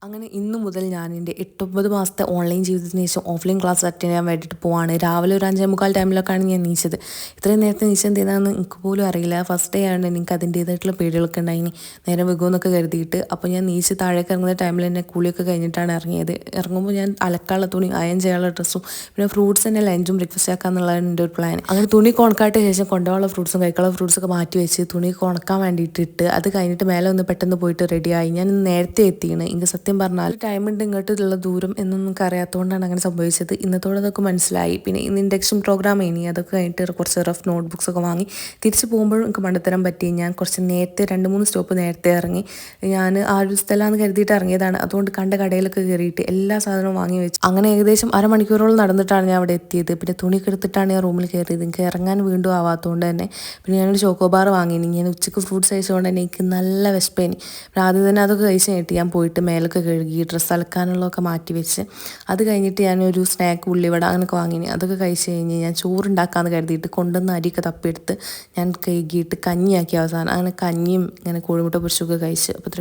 അങ്ങനെ ഇന്നു മുതൽ ഞാൻ എൻ്റെ 8-9 മാസത്തെ ഓൺലൈൻ ജീവിതത്തിന് ശേഷം ഓഫ്ലൈൻ ക്ലാസ് അറ്റൻഡ് ചെയ്യാൻ വേണ്ടിയിട്ട് പോവാണ്. രാവിലെ ഒരു 5:45 ടൈമിലൊക്കെയാണ് ഞാൻ എണീച്ചത്. ഇത്രയും നേരത്തെ എണീച്ചത് എന്തിനാണെന്ന് എനിക്ക് പോലും അറിയില്ല. ഫസ്റ്റ് ഡേ ആയതുകൊണ്ട് എനിക്ക് അതിൻ്റേതായിട്ടുള്ള പേടികളൊക്കെ ഉണ്ടായിനി. നേരം വൈകുമെന്നൊക്കെ കരുതിയിട്ട്. അപ്പോൾ ഞാൻ എണീച്ച് താഴേക്ക് ഇറങ്ങുന്ന ടൈമിൽ തന്നെ കുളിയൊക്കെ കഴിഞ്ഞിട്ടാണ് ഇറങ്ങിയത്. ഇറങ്ങുമ്പോൾ ഞാൻ അലക്കാനുള്ള തുണി, അയൺ ചെയ്യാനുള്ള ഡ്രസ്സും പിന്നെ ഫ്രൂട്ട്സ് തന്നെ ലഞ്ചും ബ്രേക്ക്ഫാസ്റ്റ് ആക്കാന്നുള്ളതാണ് എൻ്റെ ഒരു പ്ലാൻ. അങ്ങനെ തുണി ഉണക്കാട്ട് ശേഷം കൊണ്ടുപോകാനുള്ള ഫ്രൂട്ട്സും കഴിക്കാനുള്ള ഫ്രൂട്ട്സൊക്കെ മാറ്റി വെച്ച് തുണി ഉണക്കാൻ വേണ്ടിയിട്ട് ഇട്ട് അത് കഴിഞ്ഞിട്ട് മേലെ ഒന്ന് പെട്ടെന്ന് പോയിട്ട് റെഡിയായി. ഞാൻ നേരത്തെ എത്തിയാണ്. എനിക്ക് സത്യം പറഞ്ഞാൽ ടൈം ഉണ്ട് ഇങ്ങോട്ടുള്ള ദൂരം എന്നൊന്നും അറിയാത്തതുകൊണ്ടാണ് അങ്ങനെ സംഭവിച്ചത്. ഇന്നത്തോടെ അതൊക്കെ മനസ്സിലായി. പിന്നെ ഇന്ന് ഇൻഡക്ഷൻ പ്രോഗ്രാം ഇനി അതൊക്കെ കഴിഞ്ഞിട്ട് കുറച്ച് റഫ് നോട്ട്ബുക്സ് ഒക്കെ വാങ്ങി തിരിച്ച് പോകുമ്പോഴും എനിക്ക് മണ്ടത്തരം പറ്റി. ഞാൻ കുറച്ച് നേരത്തെ 2-3 സ്റ്റോപ്പ് നേരത്തെ ഇറങ്ങി. ഞാൻ ആ ഒരു സ്ഥലമാണെന്ന് കരുതിയിട്ട് ഇറങ്ങിയതാണ്. അതുകൊണ്ട് കണ്ട കടയിലൊക്കെ കയറിയിട്ട് എല്ലാ സാധനവും വാങ്ങി വെച്ചു. അങ്ങനെ ഏകദേശം അരമണിക്കൂറോളം നടന്നിട്ടാണ് ഞാൻ അവിടെ എത്തിയത്. പിന്നെ തുണിയൊക്കെ എടുത്തിട്ടാണ് ഞാൻ റൂമിൽ കയറിയത്. എനിക്ക് ഇറങ്ങാൻ വീണ്ടും ആവാത്തതുകൊണ്ട് തന്നെ പിന്നെ ഞാനൊരു ചോക്കോബാർ വാങ്ങിയിനി. ഞാൻ ഉച്ചയ്ക്ക് ഫ്രൂട്ട്സ് കഴിച്ചുകൊണ്ട് തന്നെ എനിക്ക് നല്ല വിശപ്പേനി. പിന്നെ ആദ്യം തന്നെ അതൊക്കെ കഴിച്ച് കഴിഞ്ഞിട്ട് ഞാൻ പോയിട്ട് മേലൊക്കെ കഴുകി ഡ്രസ്സ് അലക്കാനുള്ളതൊക്കെ മാറ്റി വെച്ച് അത് കഴിഞ്ഞിട്ട് ഞാനൊരു സ്നാക്ക് ഉള്ളിവട അങ്ങനെയൊക്കെ വാങ്ങിനി. അതൊക്കെ കഴിച്ച് കഴിഞ്ഞ് ഞാൻ ചോറുണ്ടാക്കാമെന്ന് കരുതിയിട്ട് കൊണ്ടുവന്ന അരിയൊക്കെ തപ്പിയെടുത്ത് ഞാൻ കഴുകിയിട്ട് കഞ്ഞിയാക്കി അവസാനം. അങ്ങനെ കഞ്ഞിയും ഇങ്ങനെ കോഴിമുട്ട പൊരിച്ചൊക്കെ കഴിച്ച് അപ്പോൾ